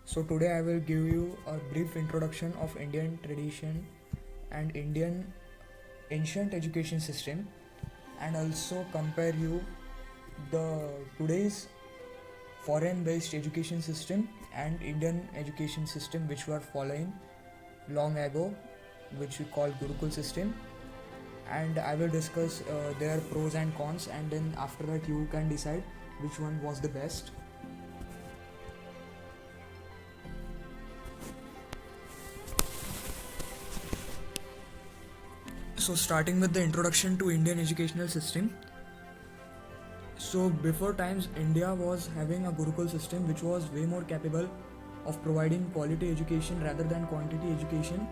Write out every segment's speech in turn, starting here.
So today I will give you a brief introduction of Indian tradition and Indian ancient education system, and also compare you the today's foreign based education system and Indian education system which we are following long ago, which we call Gurukul system. And I will discuss their pros and cons, and then after that you can decide which one was the best. So starting with the introduction to Indian educational system. So before times India was having a Gurukul system which was way more capable of providing quality education rather than quantity education,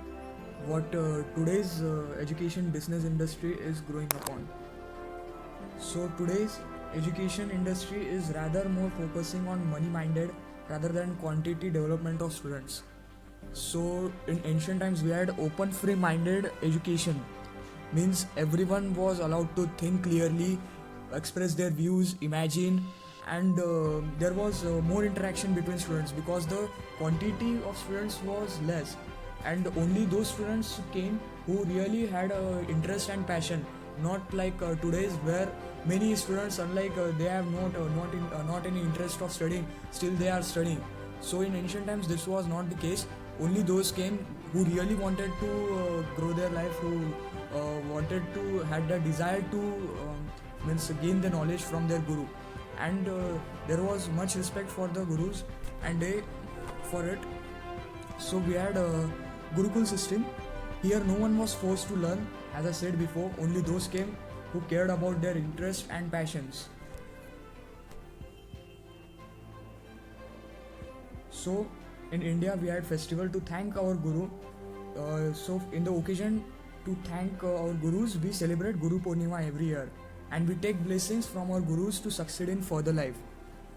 what today's education business industry is growing upon. So today's education industry is rather more focusing on money minded rather than quantity development of students. So in ancient times we had open free minded education, means everyone was allowed to think clearly, express their views, imagine, and there was more interaction between students because the quantity of students was less, and only those students came who really had interest and passion, not like today's where many students, unlike they have not any interest of studying, still they are studying. So in ancient times this was not the case. Only those came who really wanted to grow their life, who wanted to had the desire to means gain the knowledge from their guru, and there was much respect for the gurus and they for it. So we had a Gurukul system. Here no one was forced to learn, as I said before, only those came who cared about their interests and passions. So in India we had festival to thank our guru. So in the occasion to thank our gurus, we celebrate Guru Purnima every year, and we take blessings from our gurus to succeed in further life.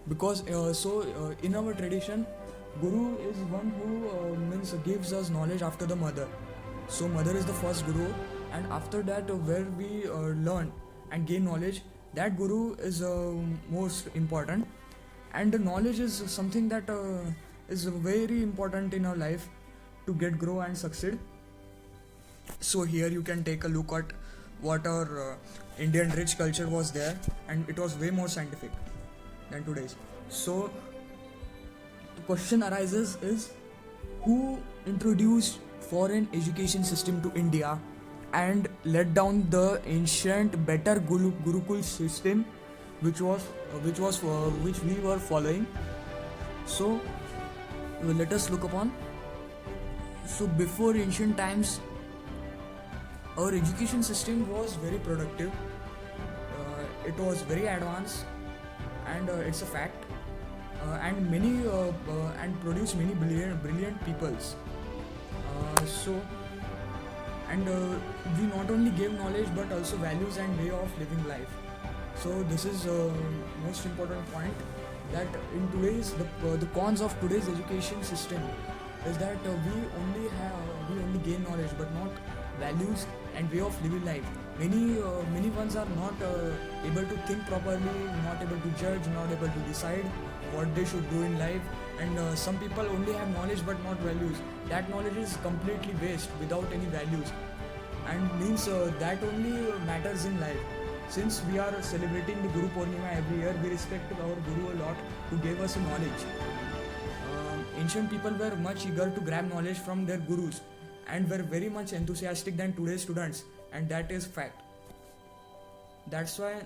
Because in our tradition, guru is one who means gives us knowledge after the mother. So mother is the first guru, and after that where we learn and gain knowledge, that guru is most important. And the knowledge is something that is very important in our life to get grow and succeed. So here you can take a look at what our Indian rich culture was there, and it was way more scientific than today's. So the question arises is, who introduced foreign education system to India and let down the ancient better Gurukul system which we were following. So let us look upon. So before ancient times our education system was very productive, it was very advanced, and it's a fact, and produced many brilliant peoples. So and we not only gave knowledge but also values and way of living life. So this is most important point, that in today's the cons of today's education system is that we only gain knowledge but not values and way of living life. Many ones are not able to think properly, not able to judge, not able to decide what they should do in life, and some people only have knowledge but not values. That knowledge is completely waste without any values, and means that only matters in life. Since we are celebrating the Guru Purnima every year, we respect our Guru a lot who gave us knowledge. Ancient people were much eager to grab knowledge from their gurus and were very much enthusiastic than today's students, and that is fact. That's why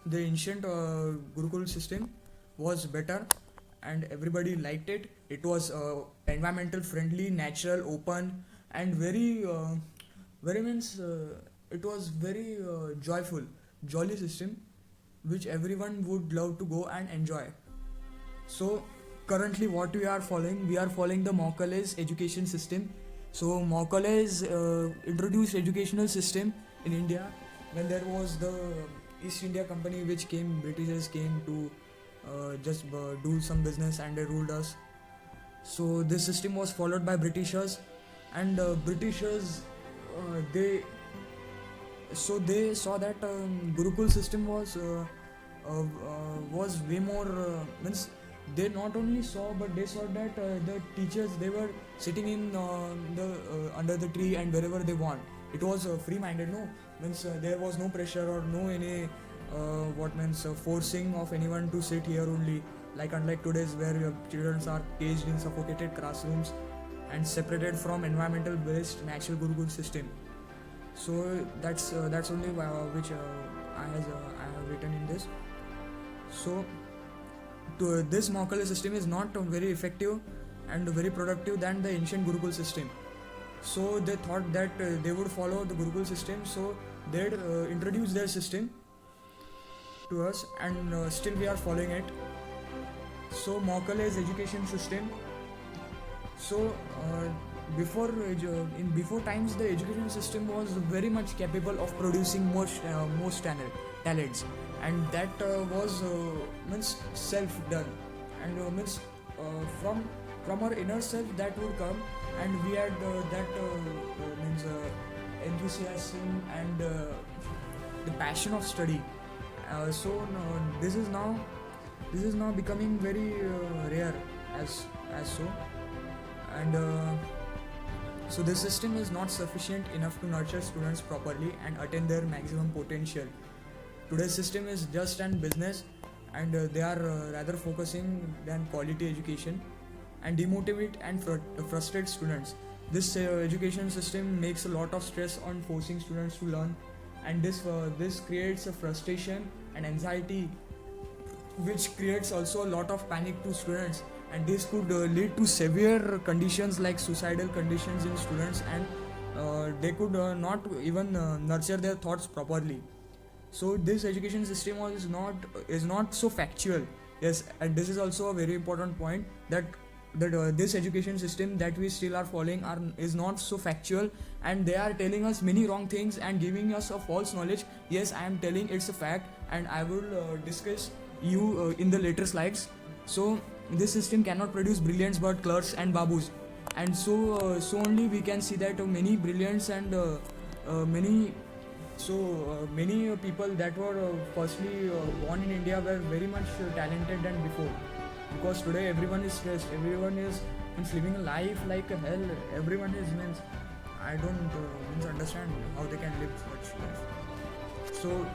the ancient Gurukul system was better and everybody liked it. It was environmental friendly, natural, open, and very means it was very joyful, jolly system which everyone would love to go and enjoy. So currently what we are following the Macaulays education system. So Macaulays introduced educational system in India when there was the East India Company, which came, Britishers came to just do some business and they ruled us. So this system was followed by Britishers, and Britishers they they saw that Gurukul system was way more means they not only saw, but they saw that the teachers, they were sitting in the under the tree and wherever they want. It was free-minded, no, means there was no pressure or no any what means forcing of anyone to sit here only. Like unlike today's, where your children are caged in suffocated classrooms and separated from environmental-based natural Gurukul system. So that's only which I have written in this. So this Maukale system is not very effective and very productive than the ancient Gurukul system. So they thought that they would follow the Gurukul system, so they'd introduce their system to us, and still we are following it. So Maukale's education system. So before times, the education system was very much capable of producing most talents, and that was means self done, and means from our inner self that would come, and we had that means enthusiasm and the passion of study. This is now becoming very rare as so, and so this system is not sufficient enough to nurture students properly and attain their maximum potential. Today's system is just an business, and they are rather focusing than quality education, and demotivate and frustrate students. This education system makes a lot of stress on forcing students to learn, and this creates a frustration and anxiety, which creates also a lot of panic to students, and this could lead to severe conditions like suicidal conditions in students, and they could not even nurture their thoughts properly. So this education system is not so factual. Yes, and this is also a very important point, that this education system that we still are following is not so factual, and they are telling us many wrong things and giving us a false knowledge. Yes, I am telling it's a fact, and I will discuss you in the later slides. So this system cannot produce brilliants but clerks and babus, and so only we can see that many brilliants and many people that were firstly born in India were very much talented than before, because today everyone is stressed, everyone is living a life like a hell. Everyone is I don't understand how they can live such life. So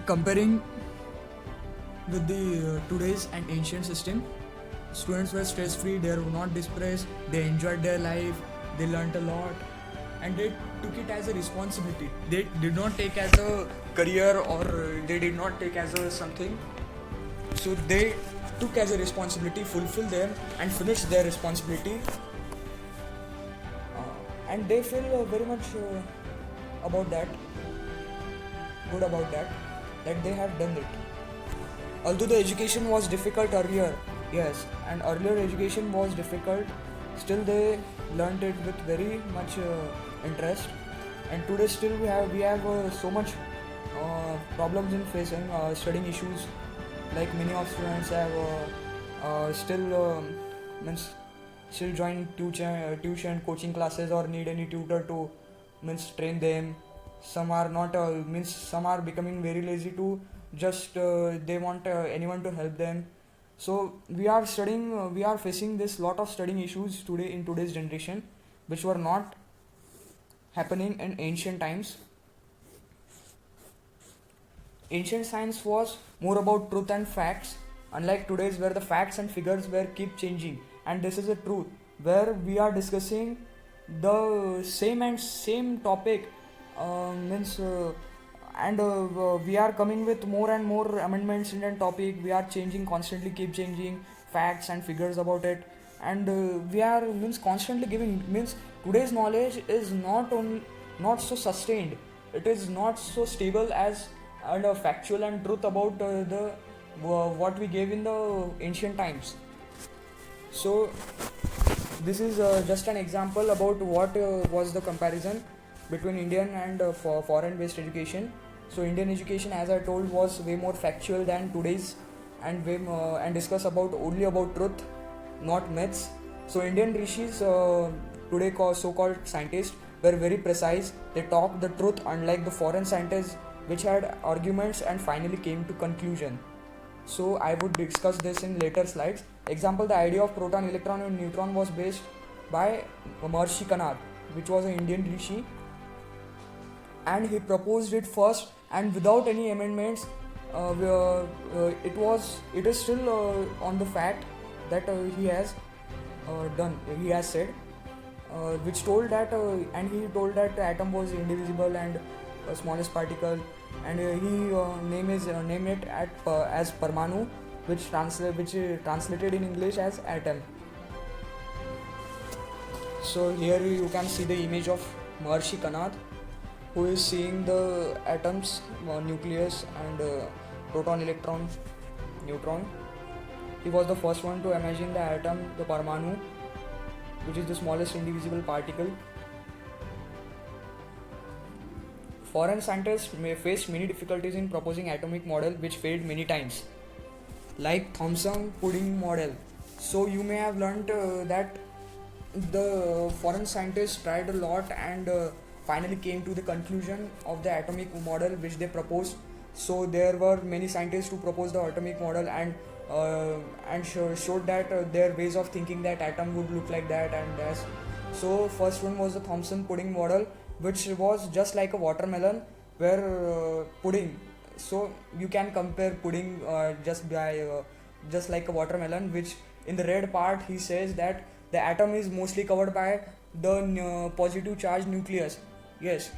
comparing with the today's and ancient system, students were stress free, they were not depressed, they enjoyed their life, they learnt a lot, and they took it as a responsibility. They did not take as a career, or they did not take as a something. So they took as a responsibility, fulfilled them and finished their responsibility, and they feel very much about that, good about that they have done it. Although the education was difficult earlier, yes, and earlier education was difficult, still they learnt it with very much interest, and today still we have so much problems in facing studying issues. Like many of students have still join tuition coaching classes, or need any tutor to train them. Some are not some are becoming very lazy to just they want anyone to help them. So we are facing this lot of studying issues today in today's generation, which were not happening in ancient times. Ancient science was more about truth and facts, unlike today's, where the facts and figures were keep changing. And this is a truth where we are discussing the same topic, we are coming with more and more amendments in that topic. We are changing constantly, keep changing facts and figures about it, and we are constantly giving. Today's knowledge is not so sustained. It is not so stable as and factual and truth about the what we gave in the ancient times. So this is just an example about what was the comparison between Indian and foreign based education. So Indian education, as I told, was way more factual than today's, and and discuss only about truth, not myths. So Indian rishis, today so-called scientists, were very precise. They talked the truth, unlike the foreign scientists, which had arguments and finally came to conclusion. So I would discuss this in later slides. Example, the idea of proton, electron and neutron was based by Maharishi Kanad, which was an Indian rishi, and he proposed it first and without any amendments. It is still on the fact that he has said, which told that and he told that the atom was indivisible and smallest particle, and named it as Parmanu, which translated in English as atom. So here you can see the image of Maharishi Kanad, who is seeing the atoms, nucleus and proton, electron, neutron. He was the first one to imagine the atom, the Parmanu, which is the smallest indivisible particle. Foreign scientists may face many difficulties in proposing atomic model, which failed many times, like Thomson pudding model. So you may have learnt that the foreign scientists tried a lot and finally came to the conclusion of the atomic model which they proposed. So there were many scientists who proposed the atomic model and showed that their ways of thinking that atom would look like that and this. So first one was the Thomson pudding model, which was just like a watermelon, where pudding. So you can compare pudding just like a watermelon, which in the red part he says that the atom is mostly covered by the positive charge nucleus. Yes,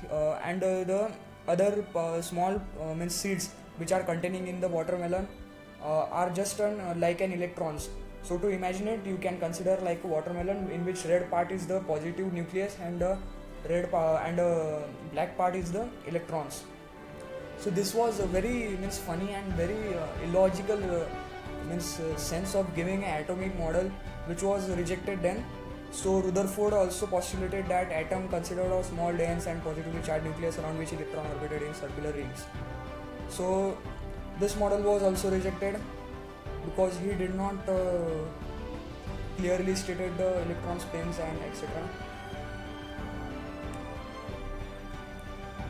and the other small means seeds which are containing in the watermelon are just like an electrons. So to imagine it, you can consider like a watermelon in which red part is the positive nucleus and the black part is the electrons. So this was a very funny and very illogical sense of giving an atomic model, which was rejected then. So Rutherford also postulated that atom considered a small dense and positively charged nucleus around which electron orbited in circular rings. So this model was also rejected because he did not clearly stated the electron spins and etc.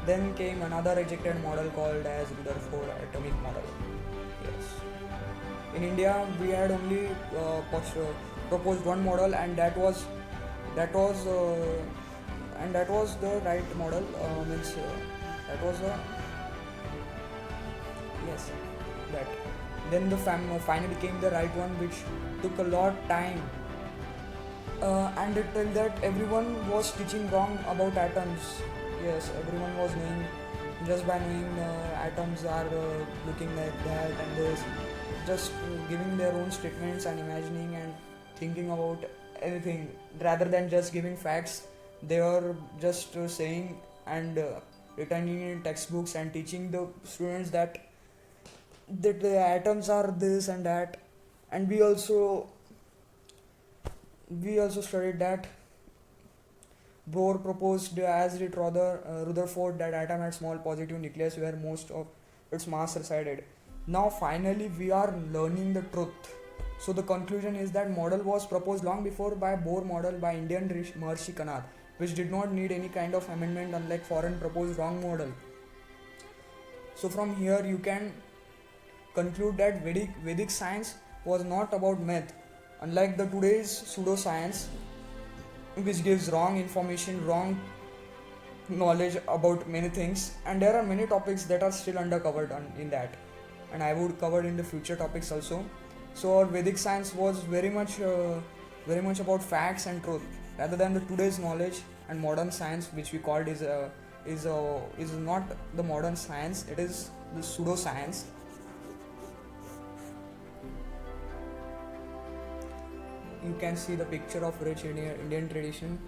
Then came another rejected model called as Rutherford atomic model. Yes. In India, we had only proposed one model, and that was the right model. That was yes, that. Then the finally came the right one, which took a lot time, and it told that everyone was teaching wrong about atoms. Yes, everyone was knowing, just by knowing atoms are looking like that and this, just giving their own statements and imagining and thinking about anything rather than just giving facts. They were just saying and returning in textbooks and teaching the students that the atoms are this and that. And we also studied that Bohr proposed, as did Rutherford, that atom had small positive nucleus where most of its mass resided. Now finally we are learning the truth. So the conclusion is that model was proposed long before by Bohr model by Indian Maharishi Kanad, which did not need any kind of amendment, unlike foreign proposed wrong model. So from here you can conclude that Vedic science was not about myth, unlike the today's pseudoscience, which gives wrong information, wrong knowledge about many things, and there are many topics that are still undercovered in that, and I would cover in the future topics also. So our Vedic science was very much about facts and truth, rather than the today's knowledge and modern science, which we called is not the modern science, it is the pseudoscience. You can see the picture of rich Indian tradition,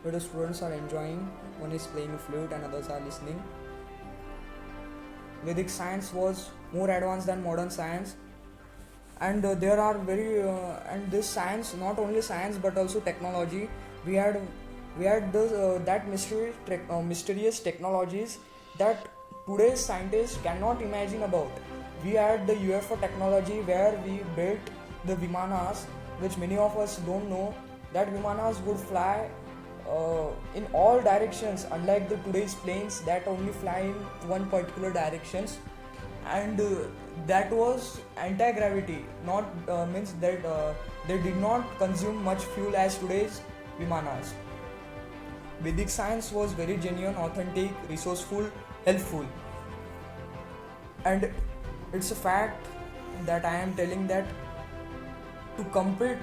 where the students are enjoying. One is playing a flute and others are listening. Vedic science was more advanced than modern science, and there are and this science, not only science but also technology. We had that mysterious technologies that today's scientists cannot imagine about. We had the UFO technology, where we built the Vimanas, which many of us don't know, that Vimanas would fly in all directions, unlike the today's planes that only fly in one particular directions. and that was anti-gravity, not means that they did not consume much fuel as today's vimanas. Vedic science was very genuine, authentic, resourceful, helpful, and it's a fact that I am telling that to compete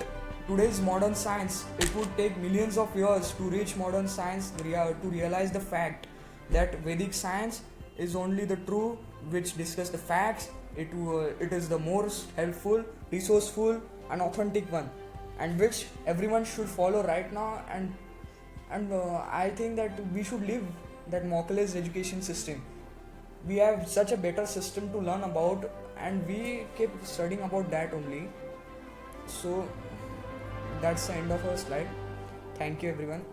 today's modern science, it would take millions of years to reach modern science to realize the fact that Vedic science is only the true which discuss the facts. It is the most helpful, resourceful, and authentic one, and which everyone should follow right now. And I think that we should leave that Mockler's education system. We have such a better system to learn about, and we keep studying about that only. So that's the end of our slide. Thank you, everyone.